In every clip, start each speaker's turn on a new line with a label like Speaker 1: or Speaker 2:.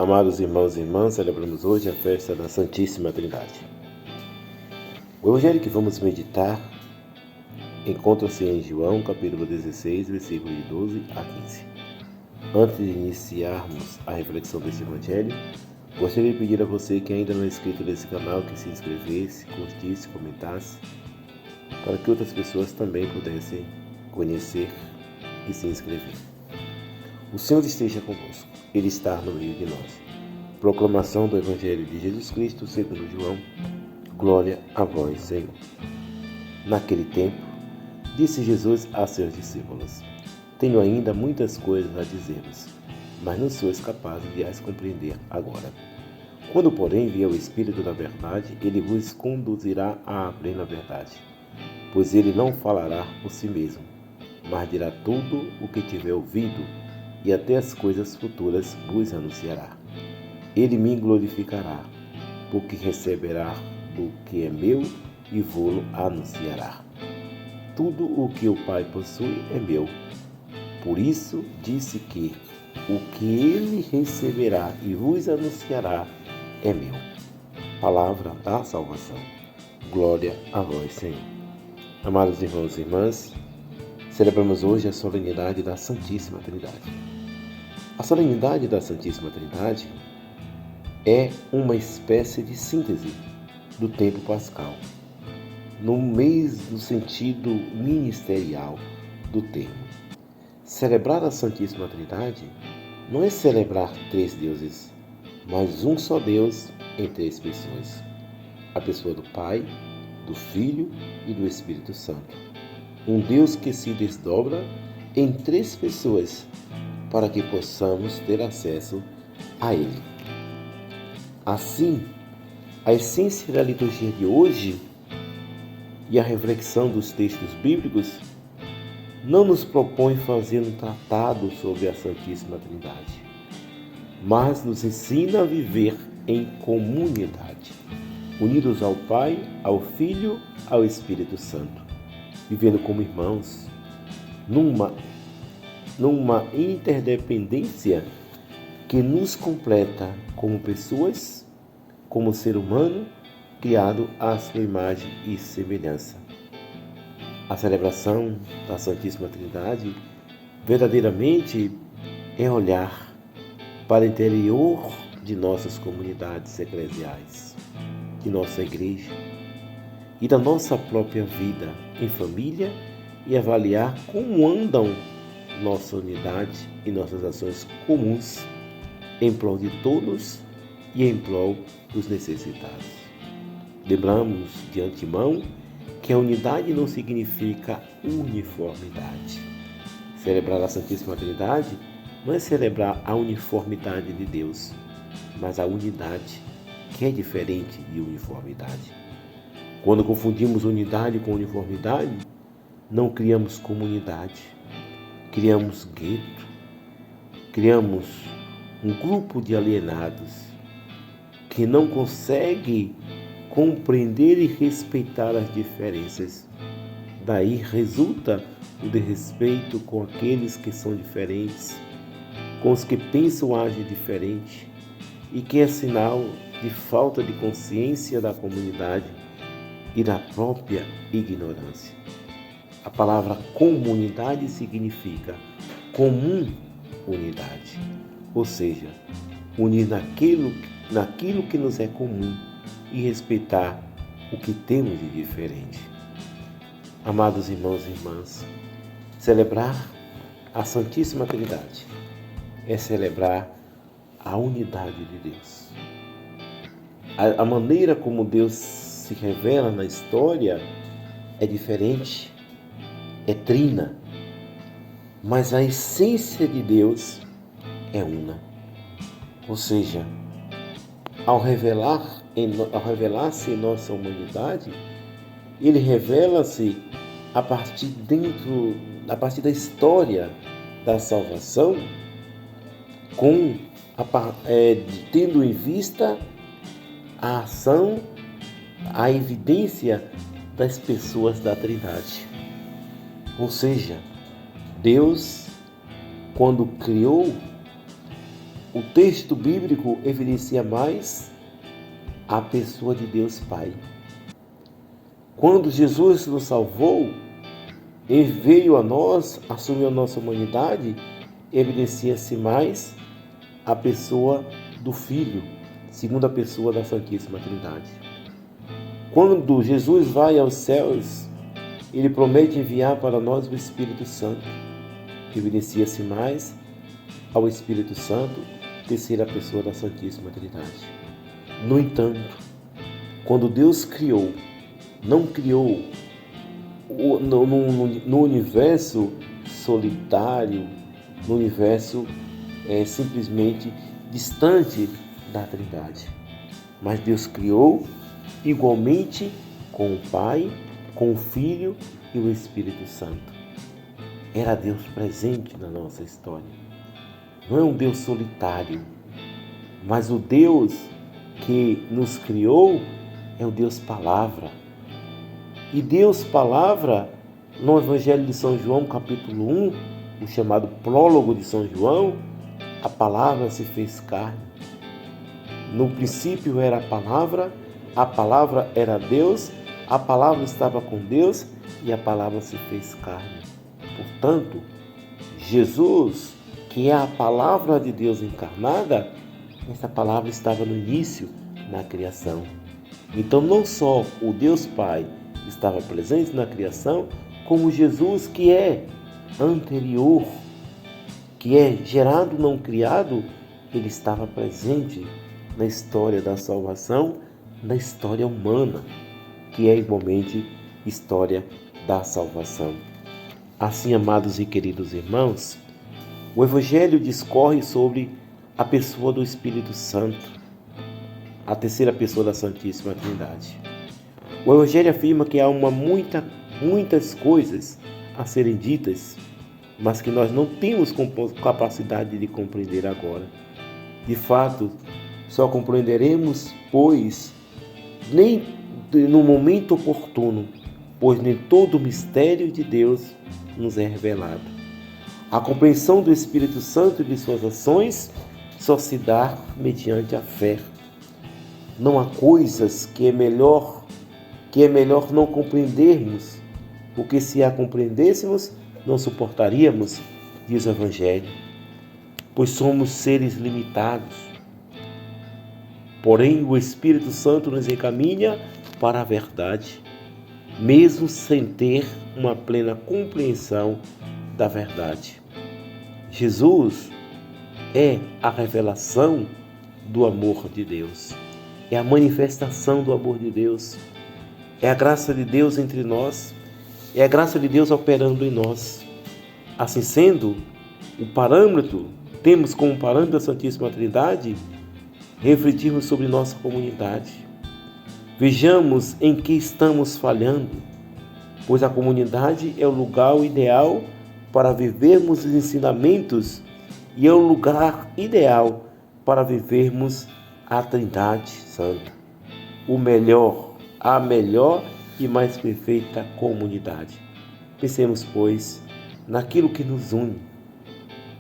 Speaker 1: Amados irmãos e irmãs, celebramos hoje a festa da Santíssima Trindade. O evangelho que vamos meditar encontra-se em João, capítulo 16, versículos de 12 a 15. Antes de iniciarmos a reflexão deste evangelho, gostaria de pedir a você que ainda não é inscrito nesse canal, que se inscrevesse, curtisse, comentasse, para que outras pessoas também pudessem conhecer e se inscrever. O Senhor esteja convosco, Ele está no meio de nós. Proclamação do Evangelho de Jesus Cristo segundo João. Glória a vós, Senhor. Naquele tempo, disse Jesus a seus discípulos: Tenho ainda muitas coisas a dizer-vos, mas não sois capazes de as compreender agora. Quando, porém, vier o Espírito da verdade, ele vos conduzirá à plena verdade, pois ele não falará por si mesmo, mas dirá tudo o que tiver ouvido, e até as coisas futuras vos anunciará. Ele me glorificará, porque receberá do que é meu e vô-lo anunciará. Tudo o que o Pai possui é meu. Por isso disse que o que ele receberá e vos anunciará é meu. Palavra da salvação. Glória a vós, Senhor. Amados irmãos e irmãs, celebramos hoje a solenidade da Santíssima Trindade. A solenidade da Santíssima Trindade é uma espécie de síntese do tempo pascal, no sentido ministerial do termo. Celebrar a Santíssima Trindade não é celebrar três deuses, mas um só Deus em três pessoas: a pessoa do Pai, do Filho e do Espírito Santo. Um Deus que se desdobra em três pessoas para que possamos ter acesso a Ele. Assim, a essência da liturgia de hoje e a reflexão dos textos bíblicos não nos propõe fazer um tratado sobre a Santíssima Trindade, mas nos ensina a viver em comunidade, unidos ao Pai, ao Filho, ao Espírito Santo, vivendo como irmãos, numa interdependência que nos completa como pessoas, como ser humano, criado à sua imagem e semelhança. A celebração da Santíssima Trindade verdadeiramente é olhar para o interior de nossas comunidades eclesiais, de nossa igreja e da nossa própria vida em família e avaliar como andam nossa unidade e nossas ações comuns em prol de todos e em prol dos necessitados. Lembramos de antemão que a unidade não significa uniformidade. Celebrar a Santíssima Trindade não é celebrar a uniformidade de Deus, mas a unidade, que é diferente de uniformidade. Quando confundimos unidade com uniformidade, não criamos comunidade, criamos gueto, criamos um grupo de alienados que não consegue compreender e respeitar as diferenças. Daí resulta o desrespeito com aqueles que são diferentes, com os que pensam ou agem diferente, e que é sinal de falta de consciência da comunidade e da própria ignorância. A palavra comunidade significa comum unidade, ou seja, unir naquilo que nos é comum e respeitar o que temos de diferente. Amados irmãos e irmãs, celebrar a Santíssima Trindade é celebrar a unidade de Deus. A maneira como Deus se revela na história é diferente, é trina, mas a essência de Deus é una. Ou seja, ao revelar-se em nossa humanidade, Ele revela-se a partir da história da salvação, tendo em vista a ação, a evidência das pessoas da Trindade. Ou seja, Deus, quando criou o texto bíblico evidencia mais a pessoa de Deus Pai. Quando Jesus nos salvou, e veio a nós, assumiu a nossa humanidade, evidencia-se mais a pessoa do Filho, segunda pessoa da Santíssima Trindade. Quando Jesus vai aos céus, ele promete enviar para nós o Espírito Santo. Evidencia-se mais ao Espírito Santo, terceira pessoa da Santíssima Trindade. No entanto, quando Deus criou, não criou no universo solitário, no universo simplesmente distante da Trindade. Mas Deus criou igualmente com o Pai, com o Filho e o Espírito Santo. Era Deus presente na nossa história. Não é um Deus solitário, mas o Deus que nos criou é o Deus Palavra. E Deus Palavra, no Evangelho de São João, capítulo 1, o chamado prólogo de São João, a palavra se fez carne. No princípio era a palavra era Deus, a palavra estava com Deus e a palavra se fez carne. Portanto, Jesus, que é a palavra de Deus encarnada, essa palavra estava no início, na criação. Então, não só o Deus Pai estava presente na criação, como Jesus, que é anterior, que é gerado, não criado, ele estava presente na história da salvação, na história humana, que é igualmente história da salvação. Assim, amados e queridos irmãos, o Evangelho discorre sobre a pessoa do Espírito Santo, a terceira pessoa da Santíssima Trindade. O Evangelho afirma que há muitas coisas a serem ditas, mas que nós não temos capacidade de compreender agora. De fato, só compreenderemos, pois, nem no momento oportuno, pois nem todo o mistério de Deus nos é revelado. A compreensão do Espírito Santo e de suas ações só se dá mediante a fé. Não há coisas que é melhor não compreendermos, porque se a compreendêssemos, não suportaríamos, diz o Evangelho, pois somos seres limitados. Porém, o Espírito Santo nos encaminha para a verdade, mesmo sem ter uma plena compreensão da verdade. Jesus é a revelação do amor de Deus, é a manifestação do amor de Deus, é a graça de Deus entre nós, é a graça de Deus operando em nós. Assim sendo, temos como parâmetro da Santíssima Trindade refletirmos sobre nossa comunidade. Vejamos em que estamos falhando, pois a comunidade é o lugar ideal para vivermos os ensinamentos e é o lugar ideal para vivermos a Trindade Santa, a melhor e mais perfeita comunidade. Pensemos, pois, naquilo que nos une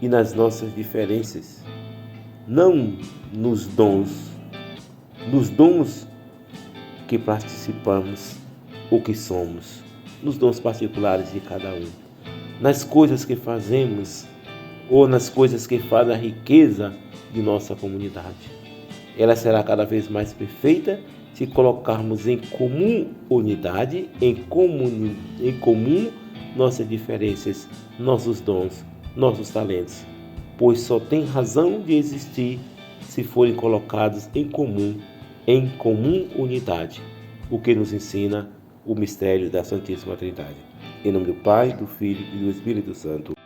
Speaker 1: e nas nossas diferenças, não nos dons que participamos ou que somos, nos dons particulares de cada um, nas coisas que fazemos ou nas coisas que fazem a riqueza de nossa comunidade. Ela será cada vez mais perfeita se colocarmos em comum unidade, em comum nossas diferenças, nossos dons, nossos talentos, pois só tem razão de existir se forem colocados em comum unidade, o que nos ensina o mistério da Santíssima Trindade. Em nome do Pai, do Filho e do Espírito Santo.